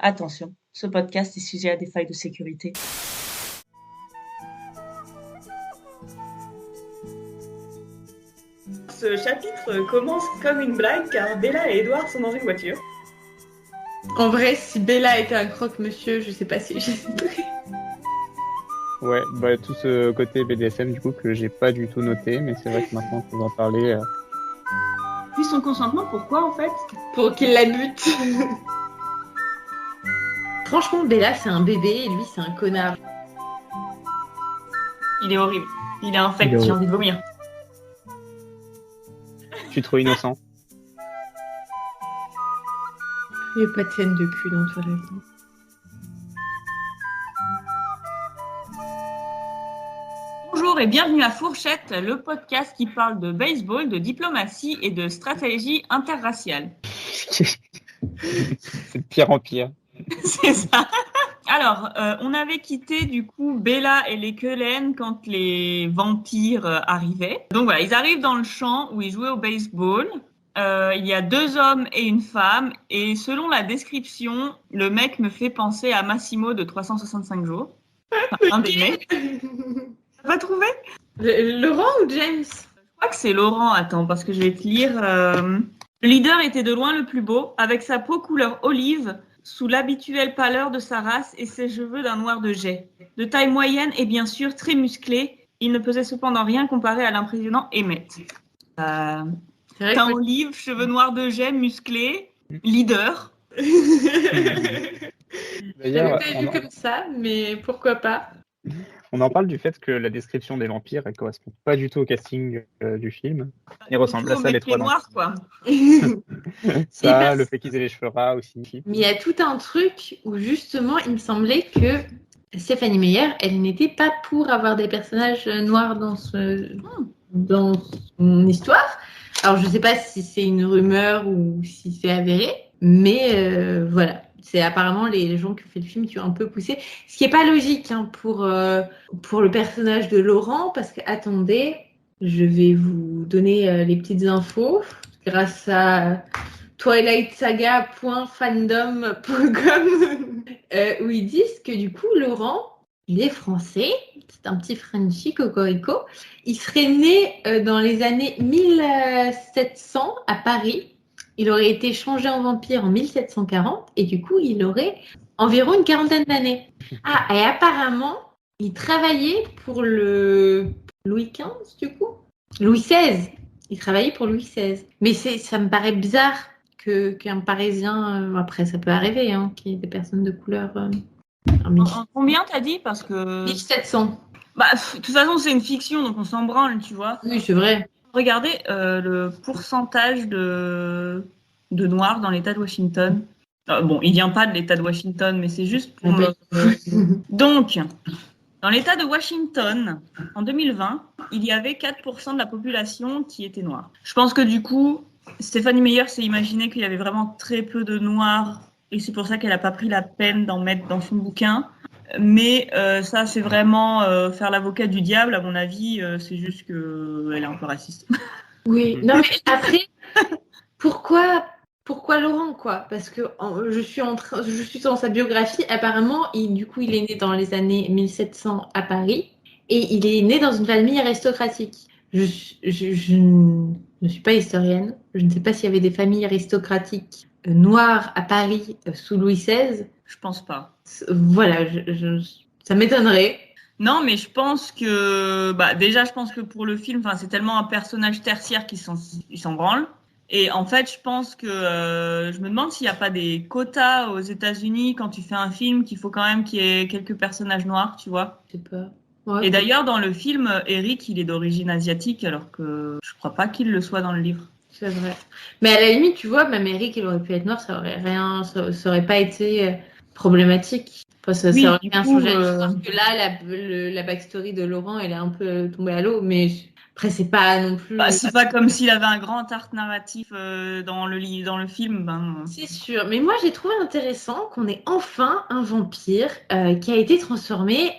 Attention, ce podcast est sujet à des failles de sécurité. Ce chapitre commence comme une blague car Bella et Edward sont dans une voiture. En vrai, si Bella était un croque-monsieur, je sais pas si j'ai... Ouais, tout ce côté BDSM du coup que j'ai pas du tout noté, mais c'est vrai que maintenant que vous en parlez... Puis son consentement, pourquoi en fait? Pour qu'il la bute. Franchement, Bella, c'est un bébé et lui, c'est un connard. Il est horrible. Il est infect, Il est j'ai horrible. envie de vomir. Je suis trop innocent. Il n'y a pas de scène de cul dans Twilight. Bonjour et bienvenue à Fourchette, le podcast qui parle de baseball, de diplomatie et de stratégie interraciale. C'est de pire en pire. C'est ça. Alors, on avait quitté du coup Bella et les Cullen quand les vampires arrivaient. Donc voilà, ils arrivent dans le champ où ils jouaient au baseball. Il y a 2 hommes et une femme. Et selon la description, le mec me fait penser à Massimo de 365 jours. Enfin, un des mecs. T'as pas trouvé? Laurent ou James? Je crois que c'est Laurent. Attends, parce que je vais te lire. Le leader était de loin le plus beau, avec sa peau couleur olive, sous l'habituelle pâleur de sa race et ses cheveux d'un noir de jais. De taille moyenne et bien sûr très musclé, il ne pesait cependant rien comparé à l'impressionnant Emmett. C'est vrai Teint que... olive, cheveux noirs de jais, musclé, leader. D'ailleurs, J'avais pas vu comme ça, mais pourquoi pas. on en parle du fait que la description des vampires, elle correspond pas du tout au casting du film. Il ressemble à ça les trois noirs, quoi. Ça, le fait qu'ils aient les cheveux ras aussi. Mais il y a tout un truc où justement, il me semblait que Stéphanie Meyer, elle n'était pas pour avoir des personnages noirs dans son histoire. Alors, je ne sais pas si c'est une rumeur ou si c'est avéré, mais voilà. C'est apparemment les gens qui ont fait le film qui ont un peu poussé. Ce qui n'est pas logique pour le personnage de Laurent, parce que, attendez, je vais vous donner les petites infos grâce à twilightsaga.fandom.com où ils disent que du coup, Laurent, il est français, c'est un petit Frenchie cocorico. Il serait né dans les années 1700 à Paris. Il aurait été changé en vampire en 1740 et du coup, il aurait environ une quarantaine d'années. Ah, et apparemment, il travaillait pour le Louis XV, du coup Louis XVI. Il travaillait pour Louis XVI. Mais ça me paraît bizarre qu'un Parisien, après ça peut arriver, qu'il y ait des personnes de couleur... Combien t'as dit? Parce que... 1700. De toute façon, c'est une fiction, donc on s'en branle, tu vois. Oui, c'est vrai. Regardez le pourcentage de noirs dans l'État de Washington. Bon, il vient pas de l'État de Washington, mais c'est juste pour... Donc, dans l'État de Washington, en 2020, il y avait 4% de la population qui était noire. Je pense que du coup, Stéphanie Meyer s'est imaginé qu'il y avait vraiment très peu de noirs, et c'est pour ça qu'elle n'a pas pris la peine d'en mettre dans son bouquin. Mais ça, c'est vraiment faire l'avocat du diable, à mon avis. C'est juste qu'elle est un peu raciste. Oui, non, mais après, pourquoi Laurent, quoi? Parce que je suis dans sa biographie. Apparemment, du coup, il est né dans les années 1700 à Paris et il est né dans une famille aristocratique. Je ne suis pas historienne. Je ne sais pas s'il y avait des familles aristocratiques noires à Paris sous Louis XVI. Je pense pas. Voilà, ça m'étonnerait. Non, mais je pense que... déjà, je pense que pour le film, c'est tellement un personnage tertiaire qu'il s'en branle. Et en fait, je pense que... je me demande s'il n'y a pas des quotas aux États-Unis quand tu fais un film qu'il faut quand même qu'il y ait quelques personnages noirs, tu vois. Je sais pas. Ouais, et d'ailleurs, dans le film, Eric, il est d'origine asiatique, alors que je crois pas qu'il le soit dans le livre. C'est vrai. Mais à la limite, tu vois, même Eric, il aurait pu être noir, ça aurait pas été problématique. Ça aurait bien changé. Je pense que là, la backstory de Laurent, elle est un peu tombée à l'eau, mais après, c'est pas non plus... c'est pas comme s'il avait un grand arc narratif dans le film. C'est sûr. Mais moi, j'ai trouvé intéressant qu'on ait enfin un vampire qui a été transformé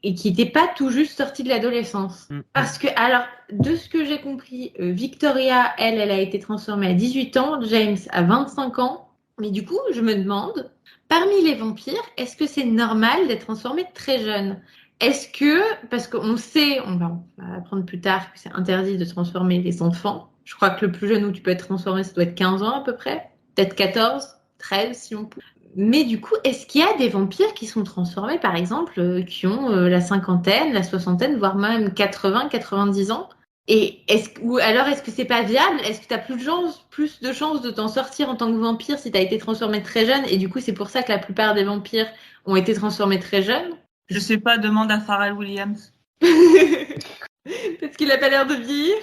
et qui n'était pas tout juste sorti de l'adolescence. Parce que, alors, de ce que j'ai compris, Victoria, elle a été transformée à 18 ans, James à 25 ans. Mais du coup, je me demande, parmi les vampires, est-ce que c'est normal d'être transformé très jeune? Est-ce que, parce qu'on sait, on va apprendre plus tard que c'est interdit de transformer les enfants. Je crois que le plus jeune où tu peux être transformé, ça doit être 15 ans à peu près. Peut-être 14, 13 si on peut. Mais du coup, est-ce qu'il y a des vampires qui sont transformés, par exemple, qui ont la cinquantaine, la soixantaine, voire même 80, 90 ans? Et est-ce que c'est pas viable? Est-ce que tu as plus de chances de t'en sortir en tant que vampire si tu as été transformé très jeune? Et du coup, c'est pour ça que la plupart des vampires ont été transformés très jeunes? Je sais pas, demande à Pharrell Williams. Parce qu'il a pas l'air de vieillir.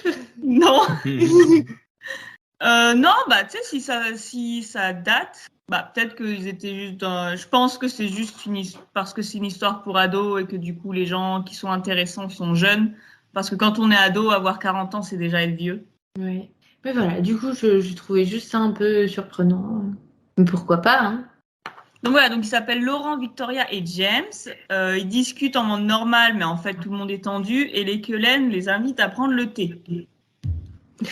Non. Non, bah tu sais, si ça date, bah peut-être qu'ils étaient juste dans... Je pense que c'est juste parce que c'est une histoire pour ados et que du coup les gens qui sont intéressants sont jeunes. Parce que quand on est ado, avoir 40 ans, c'est déjà être vieux. Oui. Mais voilà, du coup, je trouvais juste ça un peu surprenant. Mais pourquoi pas, hein? Donc voilà, donc ils s'appellent Laurent, Victoria et James. Ils discutent en mode normal, mais en fait tout le monde est tendu. Et les Cullen les invitent à prendre le thé.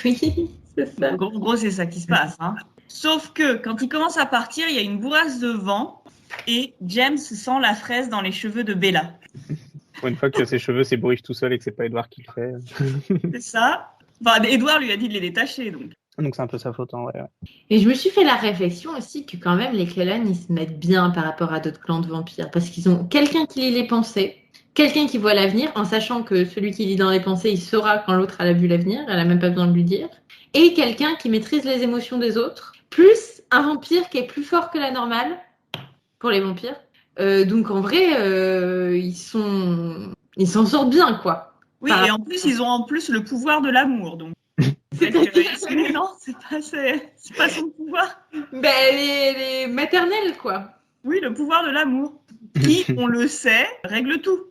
Oui, c'est ça. En gros, c'est ça qui se passe. Hein. Sauf que quand ils commencent à partir, il y a une bourrasque de vent et James sent la fraise dans les cheveux de Bella. Pour une fois que ses cheveux s'ébouriffent tout seul et que c'est pas Edward qui le fait. C'est ça. Enfin, Edward lui a dit de les détacher, donc. Donc c'est un peu sa faute, ouais. Et je me suis fait la réflexion aussi que quand même les Cullen, ils se mettent bien par rapport à d'autres clans de vampires. Parce qu'ils ont quelqu'un qui lit les pensées, quelqu'un qui voit l'avenir, en sachant que celui qui lit dans les pensées, il saura quand l'autre a vu l'avenir, elle a même pas besoin de lui dire. Et quelqu'un qui maîtrise les émotions des autres, plus un vampire qui est plus fort que la normale, pour les vampires. Donc en vrai, ils s'en sortent bien, quoi. Oui, et en plus, ils ont en plus le pouvoir de l'amour, donc. Non, c'est pas son pouvoir. Ben, les maternelles, quoi. Oui, le pouvoir de l'amour, qui, on le sait, règle tout.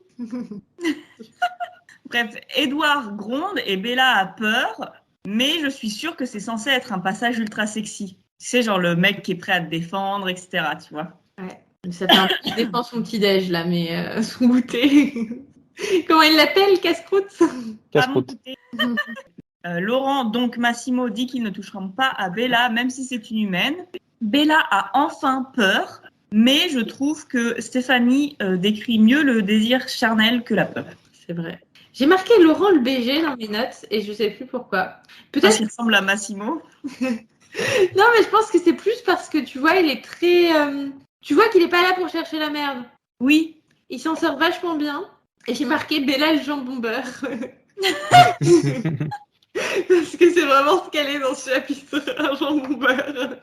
Bref, Edward gronde et Bella a peur, mais je suis sûre que c'est censé être un passage ultra sexy. Tu sais, genre le mec qui est prêt à te défendre, etc., tu vois. Ouais, ça fait un peu qui défend son petit-déj, là, mais son goûter. Comment il l'appelle, casse-croûte? Casse-croûte. Laurent, donc Massimo, dit qu'ils ne toucheront pas à Bella, même si c'est une humaine. Bella a enfin peur, mais je trouve que Stéphanie décrit mieux le désir charnel que la peur. C'est vrai. J'ai marqué Laurent le BG dans mes notes et je sais plus pourquoi. Peut-être qu'il ressemble à Massimo. Non, mais je pense que c'est plus parce que tu vois, il est très. Tu vois qu'il est pas là pour chercher la merde. Oui. Il s'en sort vachement bien. Et j'ai marqué Bella le jambon beurre. Parce que c'est vraiment ce qu'elle est dans ce chapitre, un jambon beurre.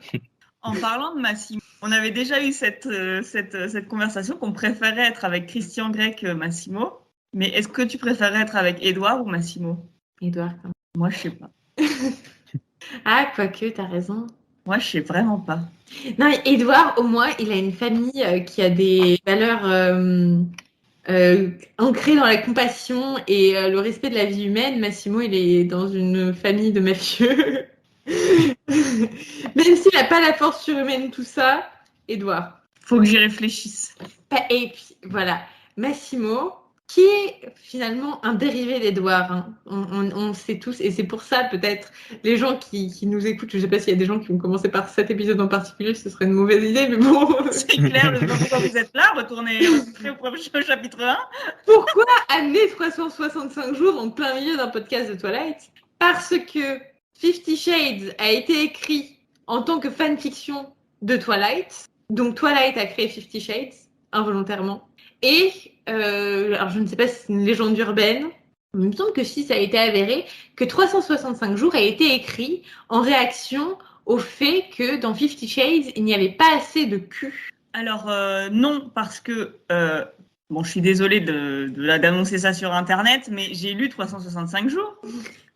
En parlant de Massimo, on avait déjà eu cette conversation qu'on préférait être avec Christian Grey que Massimo. Mais est-ce que tu préférais être avec Edouard ou Massimo? Edouard. Moi, je sais pas. Ah, quoique, t'as raison. Moi, je sais vraiment pas. Non, mais Edouard, au moins, il a une famille qui a des valeurs ancrées dans la compassion et le respect de la vie humaine. Massimo, il est dans une famille de mafieux. Même s'il n'a pas la force surhumaine, tout ça, Edouard. Faut que j'y réfléchisse. Et puis, voilà. Massimo, qui est finalement un dérivé d'Edouard. Hein. On le sait tous. Et c'est pour ça, peut-être, les gens qui nous écoutent, je ne sais pas s'il y a des gens qui vont commencer par cet épisode en particulier, ce serait une mauvaise idée, mais bon. C'est clair, quand vous êtes là, retournez au chapitre 1. Pourquoi amener 365 jours en plein milieu d'un podcast de Twilight? Parce que 50 Shades a été écrit en tant que fanfiction de Twilight. Donc Twilight a créé 50 Shades, involontairement. Et, alors je ne sais pas si c'est une légende urbaine, mais il me semble que si ça a été avéré, que 365 jours a été écrit en réaction au fait que dans 50 Shades, il n'y avait pas assez de cul. Alors non, parce que, bon, je suis désolée d'annoncer ça sur Internet, mais j'ai lu 365 jours.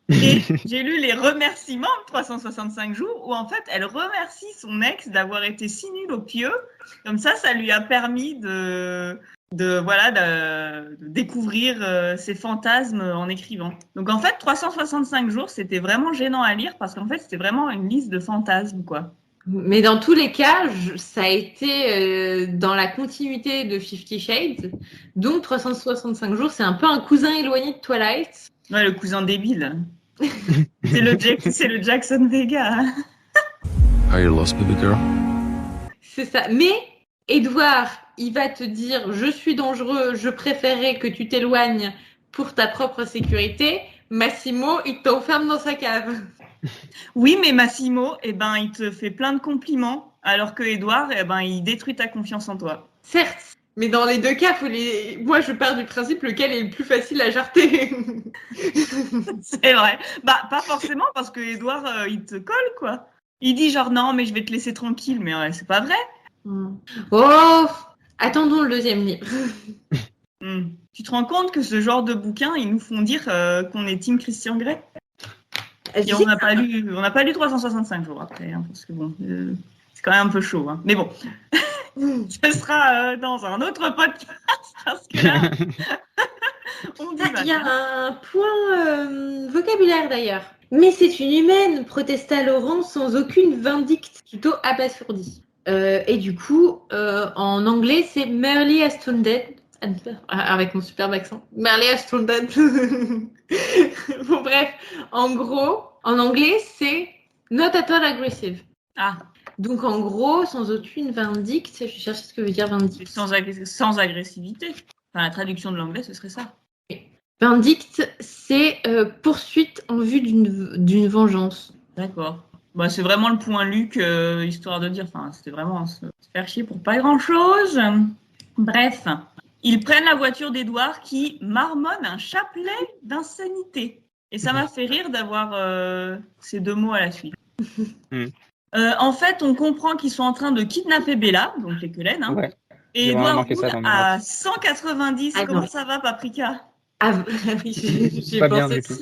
Et j'ai lu les remerciements de 365 jours où en fait elle remercie son ex d'avoir été si nul au pieu. Comme ça lui a permis de découvrir ses fantasmes en écrivant. Donc en fait 365 jours c'était vraiment gênant à lire parce qu'en fait c'était vraiment une liste de fantasmes quoi. Mais dans tous les cas, ça a été dans la continuité de 50 Shades. Donc 365 jours, c'est un peu un cousin éloigné de Twilight. Ouais, le cousin débile. C'est le Jackson Vega. Are you lost, baby girl? C'est ça. Mais Édouard, il va te dire « Je suis dangereux, je préférais que tu t'éloignes pour ta propre sécurité ». Massimo, il t'enferme dans sa cave. Oui, mais Massimo, il te fait plein de compliments, alors que Édouard, il détruit ta confiance en toi. Certes, mais dans les deux cas, moi je pars du principe lequel est le plus facile à jarter. C'est vrai. Pas forcément, parce que Édouard, il te colle, quoi. Il dit genre non, mais je vais te laisser tranquille, mais c'est pas vrai. Oh, attendons le deuxième livre. Tu te rends compte que ce genre de bouquins, ils nous font dire qu'on est team Christian Grey? Et on n'a pas lu 365 jours après, hein, parce que bon, c'est quand même un peu chaud. Hein. Mais bon, ce sera dans un autre podcast, parce que là, on dit il y a un point vocabulaire d'ailleurs. Mais c'est une humaine, protesta Laurent sans aucune vindicte, plutôt abasourdie. Et du coup, en anglais, c'est Merely Astounded. Avec mon superbe accent. Merely Astounded. Bon, bref. En gros, en anglais, c'est Not at all aggressive. Ah. Donc, en gros, sans aucune vindicte, je cherche ce que veut dire vindicte. Sans agressivité. Enfin, la traduction de l'anglais, ce serait ça. Vindicte, c'est poursuite en vue d'une vengeance. D'accord. C'est vraiment le point Luc, histoire de dire. Enfin, c'était vraiment se faire chier pour pas grand-chose. Bref, ils prennent la voiture d'Édouard qui marmonne un chapelet d'insanité. Et ça m'a fait rire d'avoir ces deux mots à la suite. En fait, on comprend qu'ils sont en train de kidnapper Bella, donc les quelaines. Hein, ouais. et Édouard roule à 190. Comment ça va, Paprika? Oui, j'ai pas pensé bien du tout.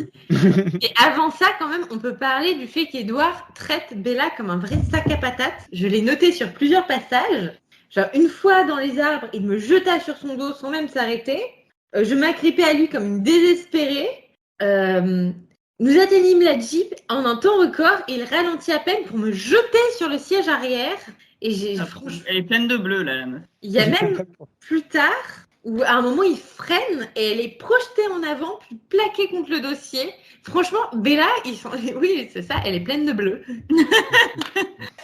Et avant ça, quand même, on peut parler du fait qu'Édouard traite Bella comme un vrai sac à patates. Je l'ai noté sur plusieurs passages. Genre, une fois dans les arbres, il me jeta sur son dos sans même s'arrêter. Je m'agrippais à lui comme une désespérée. Nous atteignîmes la Jeep en un temps record et il ralentit à peine pour me jeter sur le siège arrière. Et franchement, elle est pleine de bleu, là, la meuf. Il y a même plus tard où à un moment il freine et elle est projetée en avant puis plaquée contre le dossier. Franchement, Bella, oui, c'est ça, elle est pleine de bleu.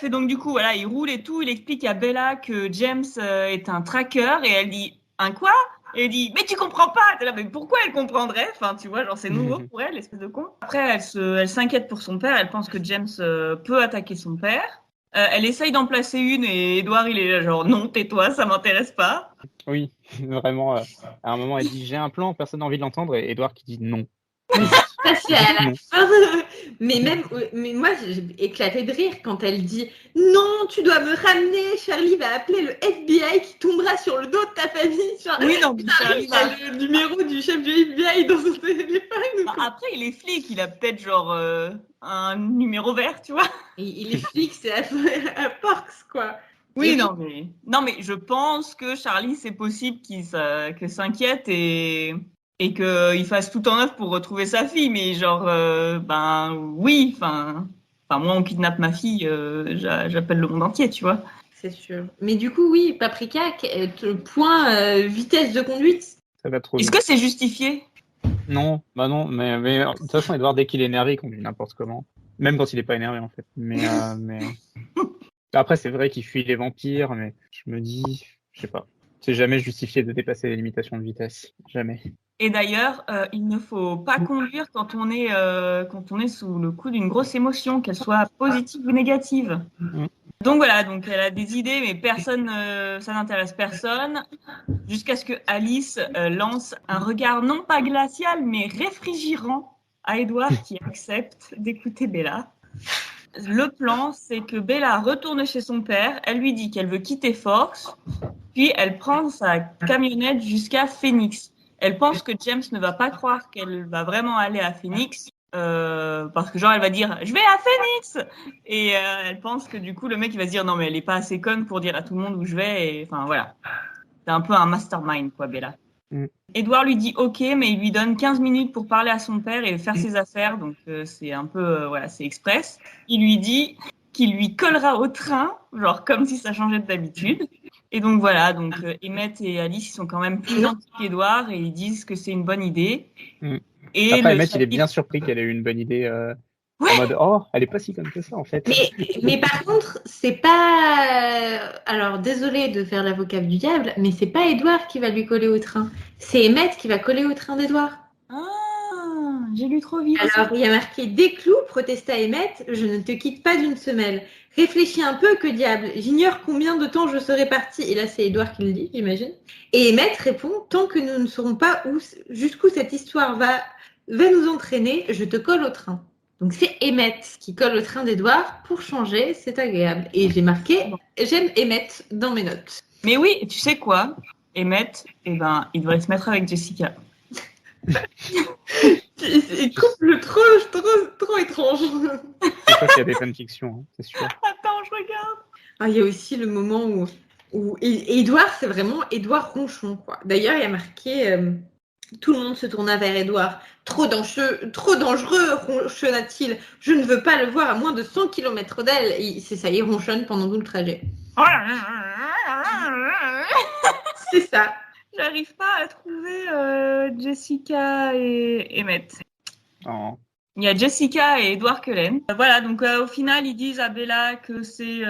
Et donc du coup, voilà, il roule et tout, il explique à Bella que James est un tracker et elle dit « Un quoi ?» Et elle dit « Mais tu comprends pas !» T'es là, mais pourquoi elle comprendrait? Enfin, tu vois, genre c'est nouveau pour elle, l'espèce de con. Après, elle s'inquiète pour son père, elle pense que James peut attaquer son père. Elle essaye d'en placer une et Édouard, il est là genre « Non, tais-toi, ça m'intéresse pas !» Oui, vraiment, à un moment, elle dit « J'ai un plan, personne n'a envie de l'entendre » et Édouard qui dit « Non ». Ça, c'est à la fin. Mais moi, j'ai éclaté de rire quand elle dit « Non, tu dois me ramener, Charlie va appeler le FBI qui tombera sur le dos de ta famille. » Oui, non, Charlie a le numéro du chef du FBI dans son téléphone. Après, il est flic, il a peut-être genre un numéro vert, tu vois. Il est flic, c'est à Forks, quoi. Oui, non, mais je pense que Charlie, c'est possible qu'il s'inquiète et qu'il fasse tout en œuvre pour retrouver sa fille. Mais genre, oui, enfin, moi, on kidnappe ma fille, j'appelle le monde entier, tu vois. C'est sûr. Mais du coup, oui, Paprika, point vitesse de conduite. Ça va trop Est-ce que c'est justifié? Non, non, mais de toute façon, Edouard, dès qu'il est énervé, il conduit n'importe comment. Même quand il n'est pas énervé, en fait. Mais après, c'est vrai qu'il fuit les vampires, mais je me dis, je sais pas. C'est jamais justifié de dépasser les limitations de vitesse. Jamais. Et d'ailleurs, il ne faut pas conduire quand on est sous le coup d'une grosse émotion, qu'elle soit positive ou négative. Donc voilà, donc elle a des idées, mais ça n'intéresse personne, jusqu'à ce que Alice lance un regard non pas glacial, mais réfrigérant à Édouard qui accepte d'écouter Bella. Le plan, c'est que Bella retourne chez son père, elle lui dit qu'elle veut quitter Forks, puis elle prend sa camionnette jusqu'à Phoenix. Elle pense que James ne va pas croire qu'elle va vraiment aller à Phoenix, parce que genre elle va dire « Je vais à Phoenix !» Et elle pense que du coup le mec il va se dire « Non mais elle est pas assez conne pour dire à tout le monde où je vais. » Et enfin voilà. C'est un peu un mastermind quoi, Bella. Édouard lui dit OK, mais il lui donne 15 minutes pour parler à son père et faire ses affaires, donc c'est un peu, c'est express. Il lui dit qu'il lui collera au train, genre comme si ça changeait d'habitude. Et donc voilà, donc Emmett et Alice ils sont quand même plus gentils qu'Édouard et ils disent que c'est une bonne idée. Et après, Emmett, il est bien surpris qu'elle ait eu une bonne idée Ouais. En mode, oh, elle est pas si conne que ça, en fait. Mais par contre, c'est pas. Alors, désolé de faire l'avocat du diable, mais c'est pas Édouard qui va lui coller au train. C'est Emmett qui va coller au train d'Édouard. Ah, j'ai lu trop vite. Alors, il y a marqué des clous, protesta Emmett, je ne te quitte pas d'une semelle. Réfléchis un peu, que diable, j'ignore combien de temps je serai parti. Et là, c'est Édouard qui le dit, j'imagine. Et Emmett répond, tant que nous ne saurons pas jusqu'où cette histoire va nous entraîner, je te colle au train. Donc, c'est Emmett qui colle au train d'Édouard. Pour changer, c'est agréable. Et j'ai marqué, j'aime Emmett dans mes notes. Mais oui, tu sais quoi, Emmett, il devrait se mettre avec Jessica. C'est couple trop étrange. C'est sûr qu'il y a des fanfictions, hein, c'est sûr. Attends, je regarde. Il y a aussi le moment où Édouard, c'est vraiment Édouard Ronchon, quoi. D'ailleurs, il y a marqué tout le monde se tourna vers Édouard. Trop dangereux, ronchonna-t-il. Je ne veux pas le voir à moins de 100 km d'elle. C'est ça, il ronchonne pendant tout le trajet. C'est ça. J'arrive pas à trouver Jessica et Emmett. Oh. Il y a Jessica et Edward Cullen. Voilà, donc au final, ils disent à Bella que c'est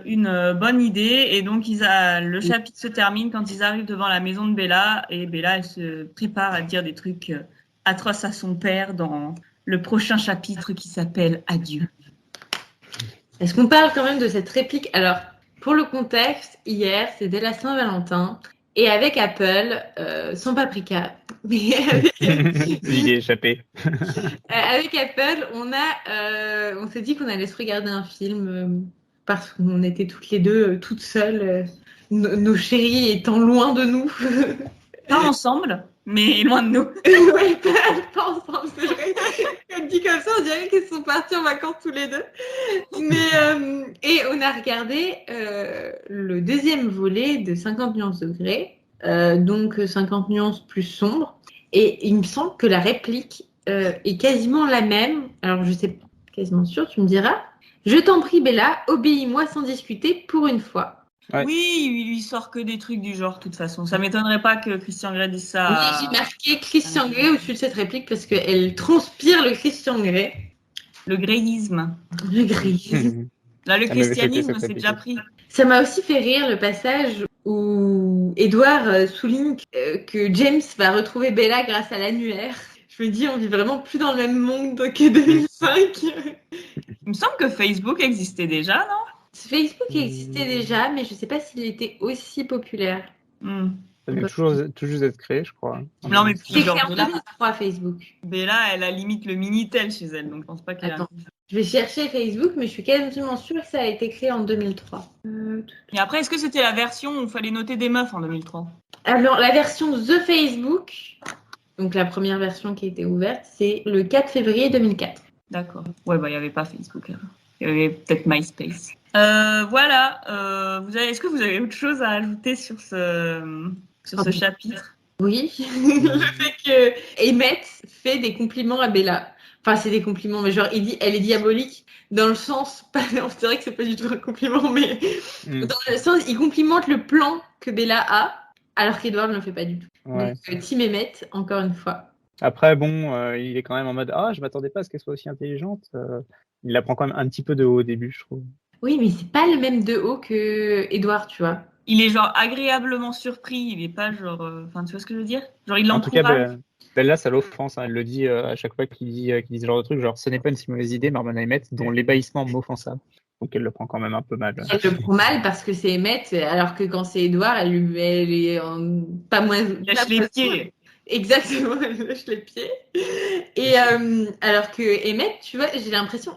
une bonne idée. Et donc, le chapitre se termine quand ils arrivent devant la maison de Bella. Et Bella, elle se prépare à dire des trucs atroces à son père dans le prochain chapitre qui s'appelle Adieu. Est-ce qu'on parle quand même de cette réplique? Alors, pour le contexte, hier, c'était la Saint-Valentin. Et avec Apple, sans paprika, mais Il est échappé. avec Apple, on s'est dit qu'on allait se regarder un film parce qu'on était toutes les deux toutes seules, nos chéris étant loin de nous. Pas ensemble, mais loin de nous. Ouais, pas ensemble, c'est vrai. Quand dit comme ça, on dirait qu'ils sont partis en vacances tous les deux. Mais, et on a regardé le deuxième volet de 50 nuances degrés, donc 50 nuances plus sombre. Et il me semble que la réplique est quasiment la même. Alors, je sais pas, quasiment sûre, tu me diras. Je t'en prie, Bella, obéis-moi sans discuter pour une fois. Ouais. Oui, il lui sort que des trucs du genre, de toute façon. Ça m'étonnerait pas que Christian Grey dise ça. Oui, j'ai marqué Christian Grey au-dessus de cette réplique parce qu'elle transpire le Christian Grey. Le greyisme. Le greyisme. Là, le Elle m'avait christianisme, choqué, cette c'est déjà pris. Ça m'a aussi fait rire le passage où Edward souligne que James va retrouver Bella grâce à l'annuaire. Je me dis, on vit vraiment plus dans le même monde que 2005. Il me semble que Facebook existait déjà, non? Facebook existait déjà, mais je ne sais pas s'il était aussi populaire. Ça vient tout juste d'être créé, je crois. Non, mais C'est genre, créé en Bella, 2003, Facebook. Bella, elle a limite le Minitel chez elle, donc je pense pas qu'elle a... Attends, je vais chercher Facebook, mais je suis quasiment sûre que ça a été créé en 2003. Et après, est-ce que c'était la version où il fallait noter des meufs en 2003? Alors, la version The Facebook, donc la première version qui a été ouverte, c'est le 4 février 2004. D'accord. Ouais, il n'y avait pas Facebook. Alors. Il y avait peut-être MySpace. Voilà. Est-ce que vous avez autre chose à ajouter sur ce chapitre? Oui, le fait que Emmett fait des compliments à Bella. Enfin, c'est des compliments, mais genre, il dit, elle est diabolique dans le sens, c'est vrai que c'est pas du tout un compliment, mais dans le sens, il complimente le plan que Bella a, alors qu'Edward ne le fait pas du tout. Ouais. Donc, Tim Emmett, encore une fois. Après, bon, il est quand même en mode je m'attendais pas à ce qu'elle soit aussi intelligente. Il la prend quand même un petit peu de haut au début, je trouve. Oui, mais c'est pas le même de haut que Edward, tu vois. Il est genre agréablement surpris. Il est pas genre. Enfin, tu vois ce que je veux dire? Genre, il En tout cas, l'encourage. Bella, ça l'offense. Hein. Elle le dit à chaque fois qu'il dit ce genre de truc. Genre, ce n'est pas une si mauvaise idée, Norman Emmett, dont l'ébahissement m'offensa. Donc, elle le prend quand même un peu mal. Elle le prend mal parce que c'est Emmett, alors que quand c'est Edward, elle est pas moins. Lâche les pieds. Exactement, elle lâche les pieds. Et alors que Emmett, tu vois, j'ai l'impression,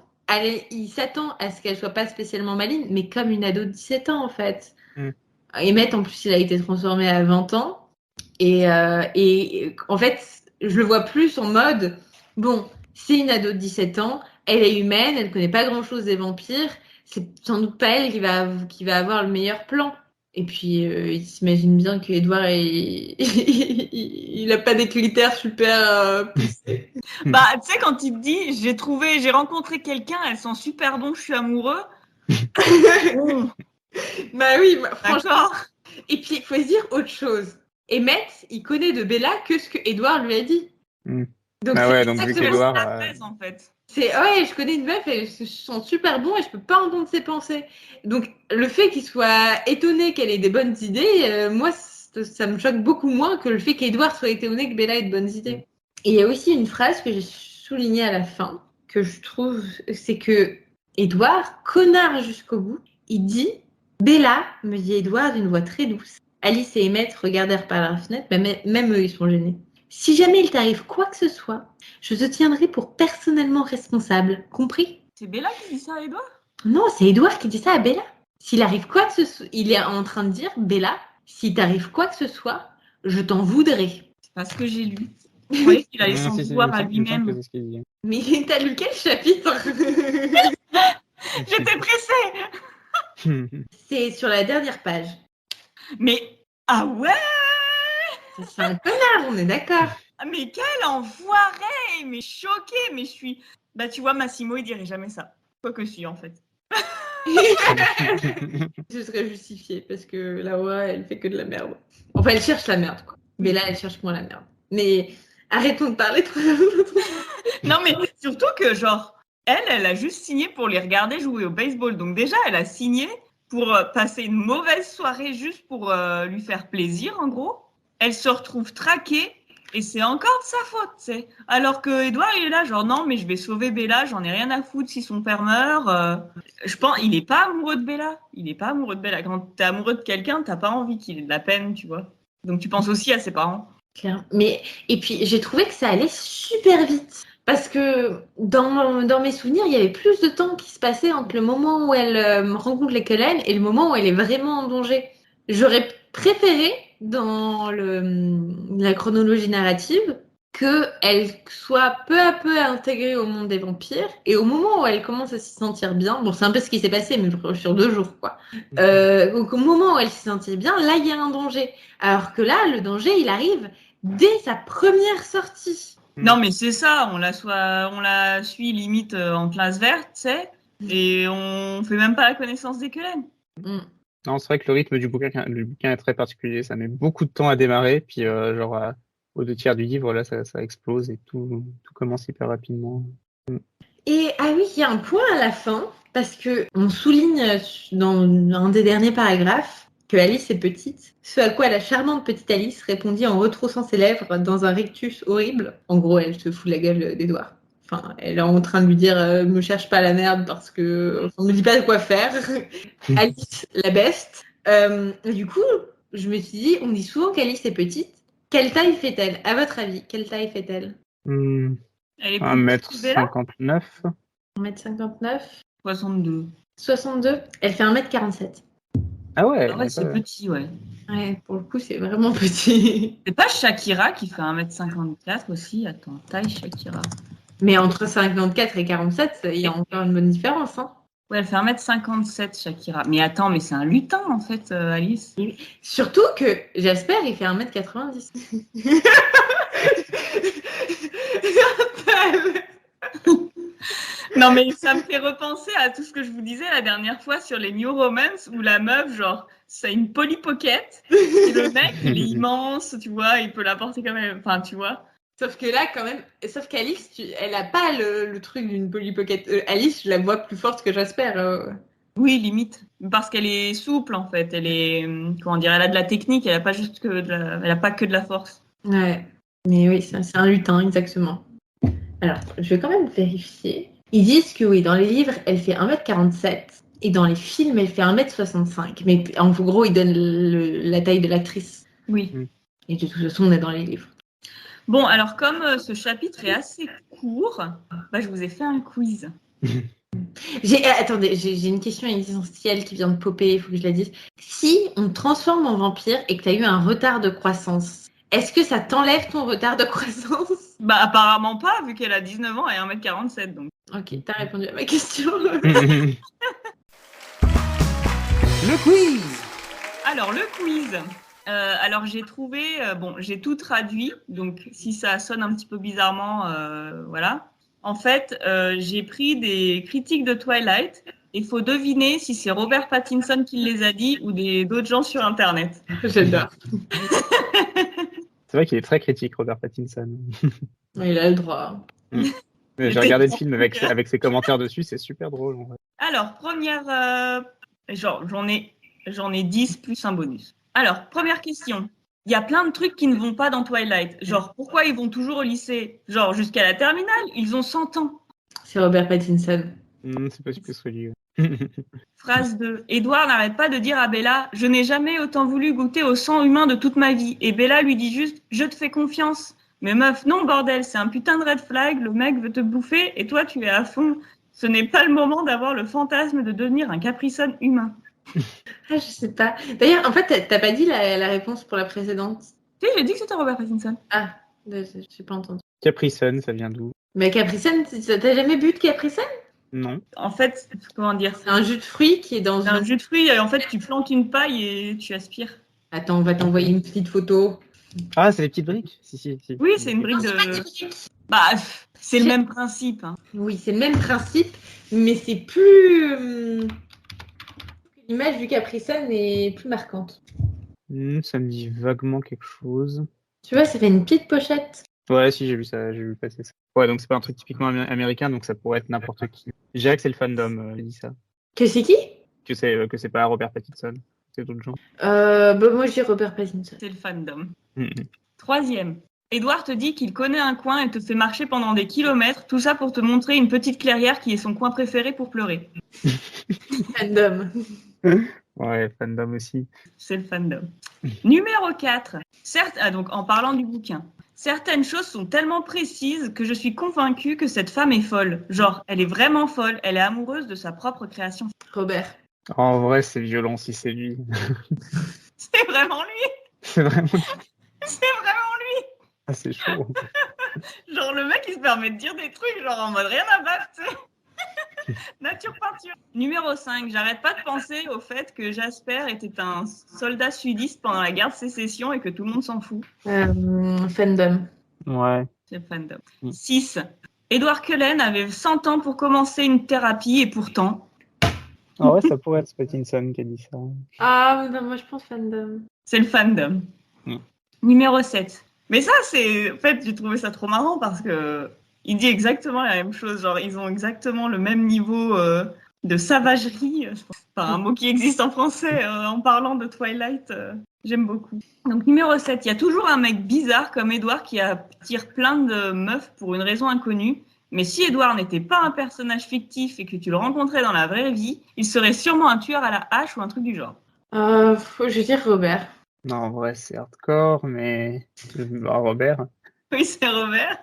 il s'attend à ce qu'elle soit pas spécialement maligne, mais comme une ado de 17 ans en fait. Emmett, en plus, il a été transformé à 20 ans. Et en fait, je le vois plus en mode, bon, c'est une ado de 17 ans, elle est humaine, elle connaît pas grand-chose des vampires, c'est sans doute pas elle qui va avoir le meilleur plan. Et puis, il s'imagine bien que Edward, il a pas des critères super poussés. Bah, tu sais, quand il te dit, j'ai rencontré quelqu'un, elle sent super bon, je suis amoureux. Bah oui, franchement. D'accord. Et puis, il faut se dire autre chose. Emmett, il connaît de Bella que ce que Edward lui a dit. Donc, Ah c'est ouais, donc vu exactement qu'Edouard. La thèse, en fait. Ouais, je connais une meuf, elle se sent super bon et je peux pas entendre ses pensées. Donc, le fait qu'il soit étonné qu'elle ait des bonnes idées, moi, ça me choque beaucoup moins que le fait qu'Edouard soit étonné que Bella ait de bonnes idées. Et il y a aussi une phrase que j'ai soulignée à la fin, que je trouve, c'est que Edouard, connard jusqu'au bout, il dit « Bella », me dit Edouard d'une voix très douce. Alice et Emmett regardèrent par la fenêtre, mais même eux, ils sont gênés. « Si jamais il t'arrive quoi que ce soit, je te tiendrai pour personnellement responsable. Compris ?» C'est Bella qui dit ça à Edouard? Non, c'est Edouard qui dit ça à Bella. S'il arrive quoi que ce soit, il est en train de dire, Bella, s'il t'arrive quoi que ce soit, je t'en voudrais. C'est pas ce que j'ai lu. Vous voyez qu'il allait s'en Si, vouloir à il me semble que lui-même. c'est ce qu'il dit. Mais t'as lu quel chapitre? J'étais pressée. C'est sur la dernière page. Mais, ah ouais. C'est un connard, on est d'accord. Ah, mais quel enfoiré. Mais choqué. Mais je suis... Bah tu vois, Massimo, il dirait jamais ça. Quoi que si, en fait. Ce serait justifié parce que Laura, elle fait que de la merde. Enfin, elle cherche la merde, quoi. Mais là, elle cherche moins la merde. Mais arrêtons de parler trop. Non, mais surtout que, genre, elle a juste signé pour les regarder jouer au baseball. Donc déjà, elle a signé pour passer une mauvaise soirée juste pour lui faire plaisir, en gros. Elle se retrouve traquée et c'est encore de sa faute, tu sais. Alors que Edouard, il est là, genre, non, mais je vais sauver Bella, j'en ai rien à foutre si son père meurt. Je pense, il est pas amoureux de Bella. Il est pas amoureux de Bella. Quand t'es amoureux de quelqu'un, t'as pas envie qu'il ait de la peine, tu vois. Donc tu penses aussi à ses parents. Claire. Mais, et puis, j'ai trouvé que ça allait super vite. Parce que dans mes souvenirs, il y avait plus de temps qui se passait entre le moment où elle rencontre les Cullen et le moment où elle est vraiment en danger. J'aurais préféré, dans la chronologie narrative, qu'elle soit peu à peu intégrée au monde des vampires. Et au moment où elle commence à s'y sentir bien, bon, c'est un peu ce qui s'est passé, mais sur 2 jours, quoi. Donc, au moment où elle s'y sentit bien, là, il y a un danger. Alors que là, le danger, il arrive dès sa première sortie. Non, mais c'est ça, on la suit limite en classe verte, tu sais, et on fait même pas la connaissance des Cullen. Non, c'est vrai que le rythme du bouquin est très particulier. Ça met beaucoup de temps à démarrer, puis aux 2 tiers du livre, là, ça explose et tout commence hyper rapidement. Et ah oui, il y a un point à la fin, parce que on souligne dans un des derniers paragraphes que Alice est petite, ce à quoi la charmante petite Alice répondit en retroussant ses lèvres dans un rictus horrible. En gros, elle se fout de la gueule d'Edouard. Enfin, elle est en train de lui dire me cherche pas la merde parce que on me dit pas quoi faire. Alice, la beste. Du coup, je me suis dit, on dit souvent qu'Alice est petite. Quelle taille fait-elle? À votre avis, quelle taille fait-elle? Elle est plus petite que Bella ? 1m59. 1m59. 62. 62. Elle fait 1m47. Ah ouais, Ah ouais, c'est petit, ouais. Ouais, pour le coup, c'est vraiment petit. C'est pas Shakira qui fait 1m54 aussi? Attends, taille Shakira. Mais entre 54 et 47, il y a encore une bonne différence. Hein. Ouais, elle fait 1m57, Shakira. Mais attends, mais c'est un lutin, en fait, Alice. Surtout que Jasper, il fait 1m90. Non, mais ça me fait repenser à tout ce que je vous disais la dernière fois sur les New Romance, où la meuf, genre, c'est une Polly Pocket, et le mec, il est immense, tu vois, il peut la porter quand même, enfin, tu vois. Sauf que là, quand même, sauf qu'Alice, elle a pas le truc d'une Polly Pocket. Alice, je la vois plus forte que Jasper. Oui, limite. Parce qu'elle est souple, en fait. Elle est, comment dire, elle a de la technique, elle a pas juste elle a pas que de la force. Ouais. Mais oui, c'est un lutin, exactement. Alors, je vais quand même vérifier. Ils disent que oui, dans les livres, elle fait 1m47 et dans les films, elle fait 1m65. Mais en gros, ils donnent la taille de l'actrice. Oui. Et de toute façon, on est dans les livres. Bon, alors comme ce chapitre est assez court, bah, je vous ai fait un quiz. Attendez, j'ai une question essentielle qui vient de popper, il faut que je la dise. Si on te transforme en vampire et que tu as eu un retard de croissance, est-ce que ça t'enlève ton retard de croissance? Bah apparemment pas, vu qu'elle a 19 ans et 1m47, donc. Ok, t'as répondu à ma question. Le quiz. Alors, le quiz. Alors, j'ai trouvé... bon, j'ai tout traduit, donc si ça sonne un petit peu bizarrement, voilà. En fait, j'ai pris des critiques de Twilight et il faut deviner si c'est Robert Pattinson qui les a dit ou d'autres gens sur Internet. J'adore. C'est vrai qu'il est très critique, Robert Pattinson. Il a le droit. Mais j'ai regardé le film avec ses commentaires dessus, c'est super drôle. En vrai. Alors, première... j'en ai 10 plus un bonus. Alors, première question. Il y a plein de trucs qui ne vont pas dans Twilight. Genre, pourquoi ils vont toujours au lycée? Genre, jusqu'à la terminale, ils ont 100 ans. C'est Robert Pattinson. C'est possible que ce soit lui. Phrase 2. Édouard n'arrête pas de dire à Bella « Je n'ai jamais autant voulu goûter au sang humain de toute ma vie. » Et Bella lui dit juste « Je te fais confiance. » Mais meuf, non bordel, c'est un putain de red flag, le mec veut te bouffer et toi tu es à fond. Ce n'est pas le moment d'avoir le fantasme de devenir un Capri-Sun humain. Ah, je sais pas. D'ailleurs, en fait, t'as pas dit la réponse pour la précédente. Si, j'ai dit que c'était Robert Pattinson. Ah, j'ai pas entendu. Capri-Sun, ça vient d'où? Mais Capri-Sun, t'as jamais bu de Capri-Sun? Non. En fait, comment dire? C'est un jus de fruits qui est dans un jus de fruits, en fait tu plantes une paille et tu aspires. Attends, on va t'envoyer une petite photo. Ah, c'est les petites briques? Si. Oui, c'est une brique de... Bah, c'est le même principe. Hein. Oui, c'est le même principe, mais c'est plus... L'image du Capri-Sun est plus marquante. Ça me dit vaguement quelque chose. Tu vois, ça fait une petite pochette. Ouais, si, j'ai vu passer ça. Ouais, donc c'est pas un truc typiquement américain, donc ça pourrait être n'importe qui. Je dirais que c'est le fandom qui dit ça. Que c'est qui? Que c'est pas Robert Pattinson, c'est d'autres gens. Moi, je dis Robert Pattinson. C'est le fandom. Troisième. Édouard te dit qu'il connaît un coin et te fait marcher pendant des kilomètres, tout ça pour te montrer une petite clairière qui est son coin préféré pour pleurer. Fandom. Ouais, fandom aussi. C'est le fandom. Numéro 4. Certes, donc en parlant du bouquin. Certaines choses sont tellement précises que je suis convaincue que cette femme est folle. Genre, elle est vraiment folle, elle est amoureuse de sa propre création. Robert. En vrai, c'est violent si c'est lui. C'est vraiment lui. C'est vraiment lui. C'est vraiment lui. Ah, c'est chaud. Genre, le mec, il se permet de dire des trucs, genre en mode rien à battre, tu sais. Nature peinture. Numéro 5. J'arrête pas de penser au fait que Jasper était un soldat sudiste pendant la guerre de sécession et que tout le monde s'en fout. Fandom. Ouais. C'est fandom. 6. Edward Cullen avait 100 ans pour commencer une thérapie et pourtant... En vrai, ça pourrait être Pattinson qui a dit ça. Ah, non, moi je pense fandom. C'est le fandom. Numéro 7. Mais ça, c'est... En fait, j'ai trouvé ça trop marrant parce que il dit exactement la même chose. Genre, ils ont exactement le même niveau de savagerie. C'est pas un mot qui existe en français en parlant de Twilight. J'aime beaucoup. Donc, numéro 7. Il y a toujours un mec bizarre comme Edward qui attire plein de meufs pour une raison inconnue. Mais si Edward n'était pas un personnage fictif et que tu le rencontrais dans la vraie vie, il serait sûrement un tueur à la hache ou un truc du genre. Je vais dire Robert. Non, en vrai, c'est hardcore, mais... Robert. Oui, c'est Robert.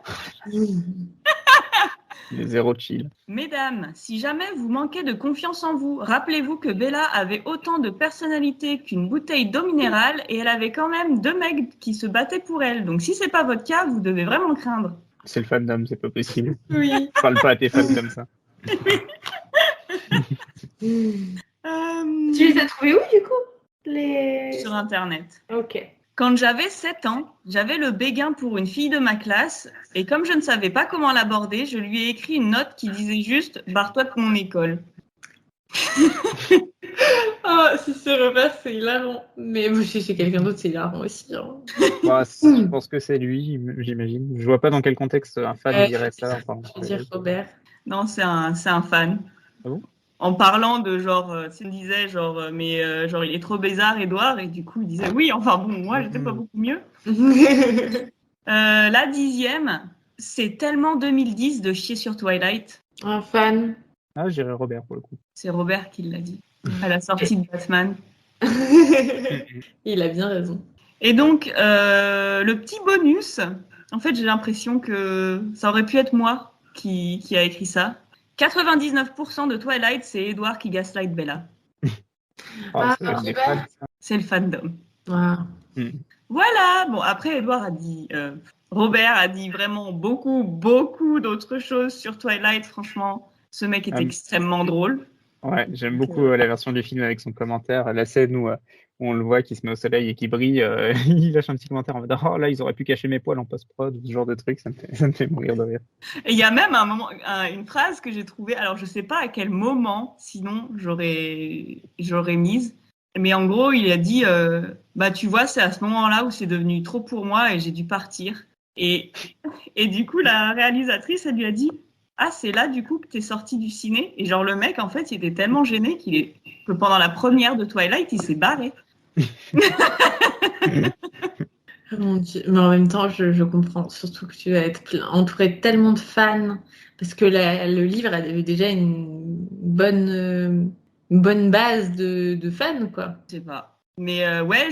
Il est zéro chill. Mesdames, si jamais vous manquez de confiance en vous, rappelez-vous que Bella avait autant de personnalité qu'une bouteille d'eau minérale et elle avait quand même 2 mecs qui se battaient pour elle. Donc si c'est pas votre cas, vous devez vraiment craindre. C'est le fandom, c'est pas possible. Oui. Parle pas à tes fans comme ça. Tu les as trouvés où du coup? Sur Internet. Ok. Quand j'avais 7 ans, j'avais le béguin pour une fille de ma classe et comme je ne savais pas comment l'aborder, je lui ai écrit une note qui disait juste « Barre-toi de mon école ». Oh, si c'est Robert, c'est hilarant. Mais si c'est quelqu'un d'autre, c'est hilarant aussi. Hein. Bah, je pense que c'est lui, j'imagine. Je vois pas dans quel contexte un fan dirait ça. Enfin, Je vais dire Robert. Non, c'est un fan. Ah bon? En parlant de genre, il disait genre, genre il est trop bizarre, Edouard, et du coup il disait oui, enfin bon, moi j'étais pas beaucoup mieux. La 10e, c'est tellement 2010 de chier sur Twilight. Un fan. Ah, je dirais Robert pour le coup. C'est Robert qui l'a dit à la sortie de Batman. Il a bien raison. Et donc, le petit bonus, en fait j'ai l'impression que ça aurait pu être moi qui a écrit ça. 99% de Twilight, c'est Edward qui gaslight Bella. C'est le fandom. Ah. Voilà. Bon, après, Edward a dit... Robert a dit vraiment beaucoup d'autres choses sur Twilight. Franchement, ce mec est extrêmement drôle. Ouais, j'aime beaucoup la version du film avec son commentaire. La scène où on le voit qui se met au soleil et qui brille, il lâche un petit commentaire en mode « Oh là, ils auraient pu cacher mes poils en post-prod », ce genre de truc, ça me fait mourir de rire. Et il y a même un moment, une phrase que j'ai trouvée, alors je sais pas à quel moment, sinon j'aurais mise, mais en gros, il a dit bah tu vois, c'est à ce moment-là où c'est devenu trop pour moi et j'ai dû partir. Et du coup, la réalisatrice, elle lui a dit « Ah, c'est là, du coup, que t'es sorti du ciné ?» Et genre, le mec, en fait, il était tellement gêné que pendant la première de Twilight, il s'est barré. Mon Dieu. Mais en même temps, je comprends. Surtout que tu vas être entouré de tellement de fans. Parce que le livre avait déjà une bonne base de fans, quoi. Je sais pas. Mais ouais,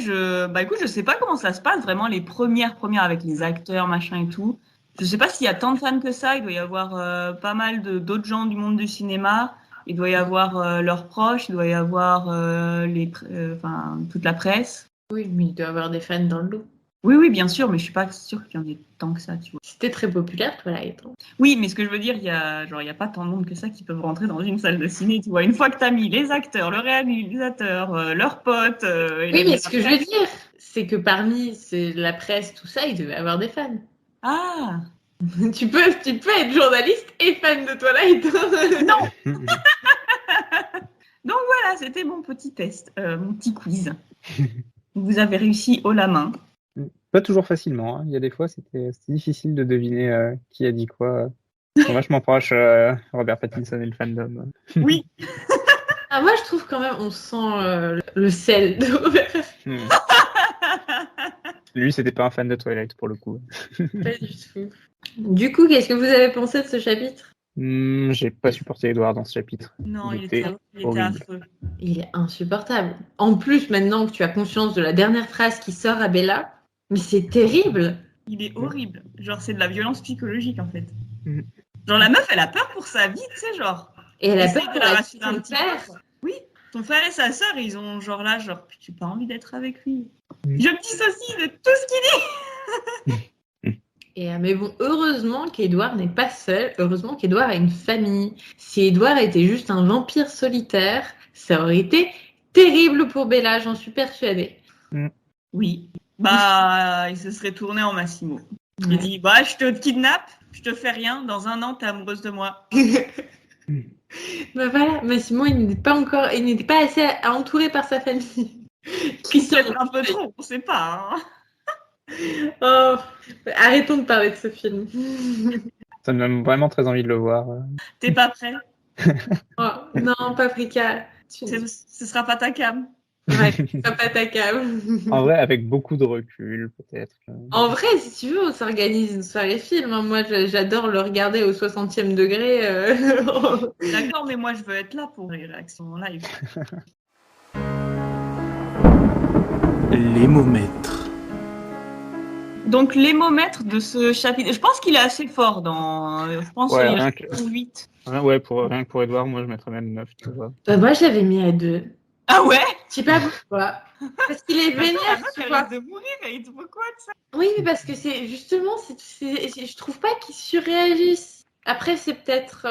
écoute, je sais pas comment ça se passe vraiment les premières avec les acteurs, machin et tout. Je sais pas s'il y a tant de fans que ça. Il doit y avoir pas mal d'autres gens du monde du cinéma. Il doit y avoir leurs proches. Il doit y avoir toute la presse. Oui, mais il doit y avoir des fans dans le lot. Oui, bien sûr, mais je suis pas sûre qu'il y en ait tant que ça, tu vois. C'était très populaire, Twilight. Oui, mais ce que je veux dire, il y a pas tant de monde que ça qui peuvent rentrer dans une salle de ciné, tu vois. Une fois que t'as mis les acteurs, le réalisateur, leurs potes. Oui, mais ce que je veux dire, c'est que parmi la presse, tout ça, il devait y avoir des fans. Ah. Tu peux être journaliste et fan de Twilight. Non. Donc voilà, c'était mon petit test, mon petit quiz. Vous avez réussi haut la main. Pas toujours facilement. Hein. Il y a des fois, c'était difficile de deviner qui a dit quoi. Ils sont vachement proches, Robert Pattinson et le fandom. Oui. Ah, moi, je trouve quand même, on sent le sel de Robert Pattinson. Lui, c'était pas un fan de Twilight pour le coup. Pas du tout. Du coup, qu'est-ce que vous avez pensé de ce chapitre? J'ai pas supporté Edward dans ce chapitre. Non, il était était affreux. Il est insupportable. En plus, maintenant que tu as conscience de la dernière phrase qui sort à Bella, mais c'est terrible. Il est horrible. Genre, c'est de la violence psychologique, en fait. Mm. Genre, la meuf, elle a peur pour sa vie, tu sais, genre. Et elle a Essaye peur de pour la la rassurer un son petit père. peu. Oui, ton frère et sa sœur, ils ont genre j'ai pas envie d'être avec lui. Mm. Je me dissocie de tout ce qu'il dit. Mais bon, heureusement qu'Edouard n'est pas seul. Heureusement qu'Edouard a une famille. Si Edouard était juste un vampire solitaire, ça aurait été terrible pour Bella, j'en suis persuadée. Oui. Bah, il se serait tourné en Massimo. Il dit, bah, je te kidnappe, je te fais rien, dans 1 an, t'es amoureuse de moi. Bah voilà, Massimo, il n'était pas assez entouré par sa famille. Qui s'aime un peu trop, on sait pas. Hein. Oh, arrêtons de parler de ce film. Ça me donne vraiment très envie de le voir. T'es pas prêt? Oh, non, Paprika. Ce sera pas ta cam. Ouais, c'est pas ta cam. En vrai, avec beaucoup de recul, peut-être. En vrai, si tu veux, on s'organise une soirée film. Hein. Moi, j'adore le regarder au 60e degré. D'accord, mais moi, je veux être là pour les réactions en live. L'émomètre. Donc, l'émomètre de ce chapitre, je pense qu'il est assez fort dans. Je pense Ouais, qu'il rien est 8. Ouais, rien que pour Edouard, moi je mettrais même 9, tu vois. Moi, j'avais mis à 2. Ah ouais? Je sais pas pourquoi. Parce qu'il est vénère, tu vois. De mourir, il te faut quoi de ça? Oui, mais parce que c'est justement, je trouve pas qu'ils surréagissent. Après, c'est peut-être.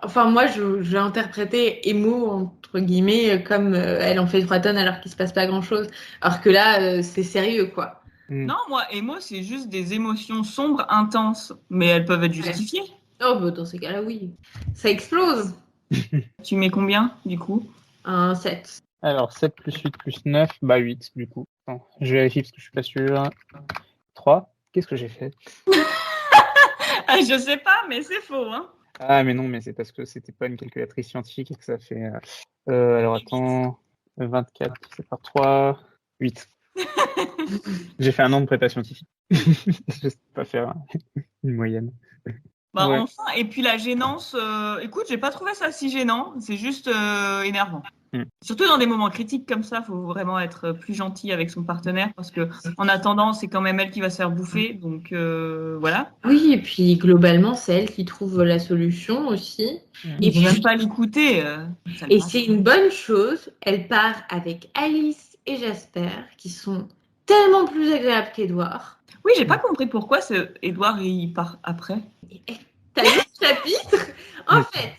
Enfin, moi, je l'ai interprété émo, entre guillemets, comme elle en fait 3 tonnes alors qu'il se passe pas grand-chose. Alors que là, c'est sérieux, quoi. Non, moi, émo, c'est juste des émotions sombres, intenses, mais elles peuvent être justifiées. Oh, bah, dans ces cas-là, oui. Ça explose. Tu mets combien, du coup? Un 7. Alors, 7 plus 8 plus 9, bah 8, du coup. Attends, je vérifie parce que je suis pas sûr. 3. Qu'est-ce que j'ai fait? Je sais pas, mais c'est faux, hein. Ah, mais non, mais c'est parce que c'était pas une calculatrice scientifique et que ça fait... alors, attends... 24, c'est par 3... 8. J'ai fait 1 an de prépa scientifique. Je sais pas faire une moyenne. Bah, Ouais. enfin, et puis la gênance, écoute, j'ai pas trouvé ça si gênant, c'est juste énervant. Surtout dans des moments critiques comme ça, faut vraiment être plus gentil avec son partenaire parce que en attendant, c'est quand même elle qui va se faire bouffer, donc voilà. Oui, et puis globalement, c'est elle qui trouve la solution aussi. Et puis même pas l'écouter. Et c'est une bonne chose, elle part avec Alice et Jasper qui sont tellement plus agréables qu'Edouard. Oui, j'ai pas compris pourquoi Edouard il part après. T'as lu le chapitre? En fait,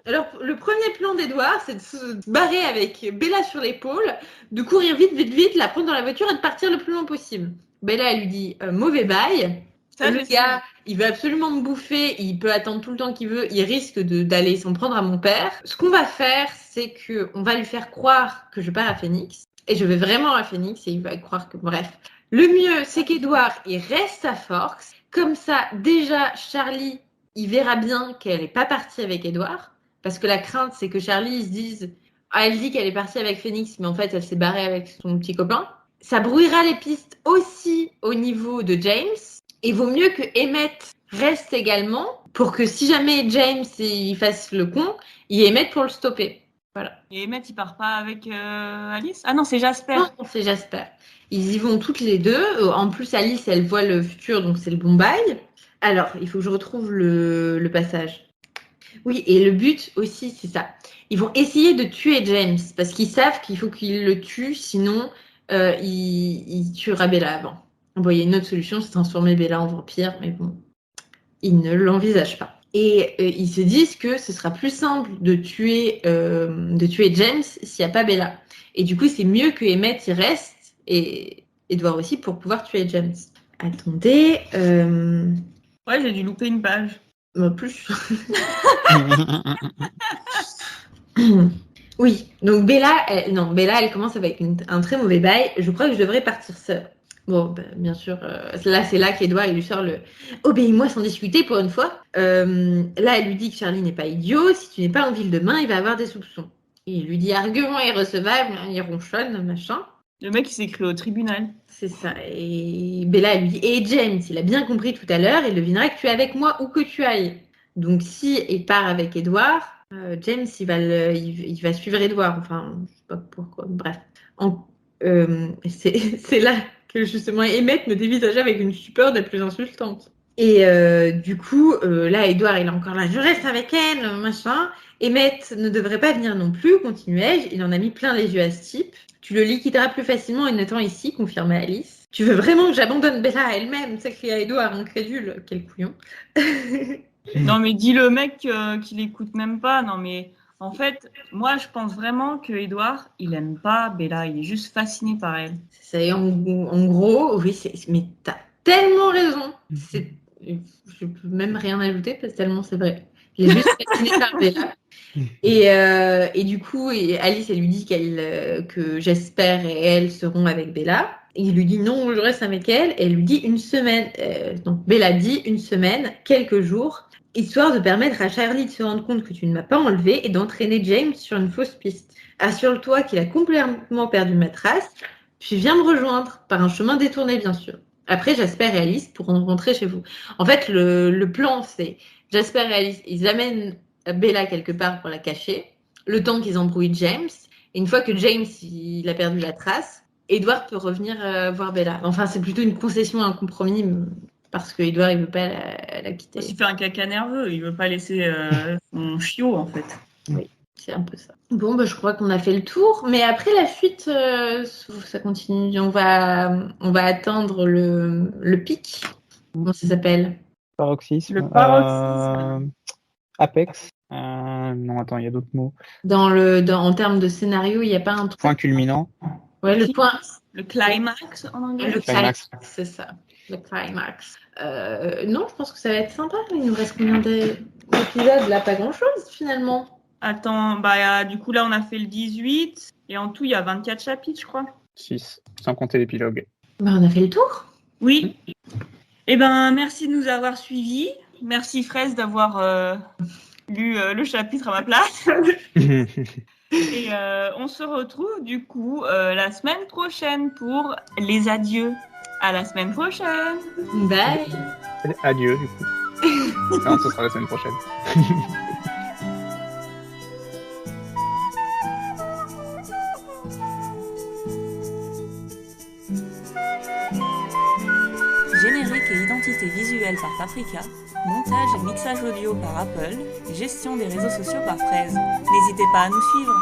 alors le premier plan d'Edouard, c'est de se barrer avec Bella sur l'épaule, de courir vite, la prendre dans la voiture et de partir le plus loin possible. Bella, elle lui dit mauvais bail. Le gars, il veut absolument me bouffer, il peut attendre tout le temps qu'il veut, il risque d'aller s'en prendre à mon père. Ce qu'on va faire, c'est qu'on va lui faire croire que je pars à Phoenix. Et je vais vraiment à Phoenix et il va croire que bref. Le mieux, c'est qu'Edward, il reste à Forks. Comme ça, déjà, Charlie, il verra bien qu'elle n'est pas partie avec Edward. Parce que la crainte, c'est que Charlie, il se dise, ah, elle dit qu'elle est partie avec Phoenix, mais en fait, elle s'est barrée avec son petit copain. Ça brouillera les pistes aussi au niveau de James. Et vaut mieux que Emmett reste également pour que si jamais James il fasse le con, il y ait Emmett pour le stopper. Voilà. Et Emmett, il part pas avec Alice? Ah non, c'est Jasper. Non, c'est Jasper. Ils y vont toutes les deux. En plus, Alice, elle voit le futur, donc c'est le bon bail. Alors, il faut que je retrouve le passage. Oui, et le but aussi, c'est ça. Ils vont essayer de tuer James parce qu'ils savent qu'il faut qu'ils le tuent, sinon il tuera Bella avant. Bon, il y a une autre solution, c'est transformer Bella en vampire, mais bon, ils ne l'envisagent pas. Et ils se disent que ce sera plus simple de tuer James s'il n'y a pas Bella. Et du coup, c'est mieux que Emmett y reste et Edward aussi pour pouvoir tuer James. Attendez. Ouais, j'ai dû louper une page. Plus. Oui, donc Bella, elle commence avec un très mauvais bail. Je crois que je devrais partir seule. Bon, bien sûr, là, c'est là qu'Edward, il lui sort le « Obéis-moi sans discuter pour une fois ». Là, elle lui dit que Charlie n'est pas idiot. Si tu n'es pas en ville demain, il va avoir des soupçons. Et il lui dit « Argument irrecevable », il ronchonne, machin. Le mec, il s'est cru au tribunal. C'est ça. Et Bella, elle lui dit « Et James, il a bien compris tout à l'heure, il devinera que tu es avec moi où que tu ailles. » Donc, si il part avec Edward, James, il va suivre Edward. Enfin, je sais pas pourquoi. Bref. C'est là que justement Emmett me dévisageait avec une stupeur des plus insultantes. Et du coup, là, Edward, il est encore là. Je reste avec elle, machin. Emmett ne devrait pas venir non plus, continuai-je. Il en a mis plein les yeux à ce type. Tu le liquideras plus facilement en étant ici, confirma Alice. Tu veux vraiment que j'abandonne Bella à elle-même, s'écria Edward, incrédule. Quel couillon. Non, mais dis le mec qu'il écoute même pas. Non, mais en fait, moi, je pense vraiment que Edward, il aime pas Bella. Il est juste fasciné par elle. Ça y est, en gros, oui, mais t'as tellement raison. Je peux même rien ajouter parce que tellement c'est vrai. Il est juste fasciné par Bella. Et du coup, Alice, elle lui dit que Jasper et elle seront avec Bella. Et il lui dit non, je reste avec elle. Et elle lui dit une semaine. Donc Bella dit une semaine, quelques jours, histoire de permettre à Charlie de se rendre compte que tu ne m'as pas enlevé et d'entraîner James sur une fausse piste. Assure-toi qu'il a complètement perdu ma trace, puis viens me rejoindre par un chemin détourné, bien sûr. Après, Jasper et Alice pourront rentrer chez vous. En fait, le plan, c'est Jasper et Alice, ils amènent Bella quelque part pour la cacher, le temps qu'ils embrouillent James. Et une fois que James il a perdu la trace, Edward peut revenir voir Bella. Enfin, c'est plutôt une concession, un compromis, parce que Edward, il veut pas la quitter. Il fait un caca nerveux, il veut pas laisser son chiot, en fait. Oui, c'est un peu ça. Bon, je crois qu'on a fait le tour, mais après la suite, ça continue. On va atteindre le pic. Comment ça s'appelle? Paroxysme. Le paroxysme. Apex. Non, attends, il y a d'autres mots. En termes de scénario, il n'y a pas un truc. Point culminant. Ouais, le point. Le climax en anglais. Le climax, c'est ça. Le climax. Non, je pense que ça va être sympa. Il nous reste combien d'épisodes là? Pas grand-chose finalement. Attends, du coup là on a fait le 18 et en tout il y a 24 chapitres, je crois. 6, sans compter l'épilogue. On a fait le tour. Oui. Eh ben merci de nous avoir suivis. Merci Fraise d'avoir lu le chapitre à ma place. Et on se retrouve du coup la semaine prochaine pour les adieux. À la semaine prochaine. Bye. Adieu du coup. Non, ce sera la semaine prochaine. Générique et identité visuelle par Paprika, montage et mixage audio par Apple, gestion des réseaux sociaux par Fraise. N'hésitez pas à nous suivre.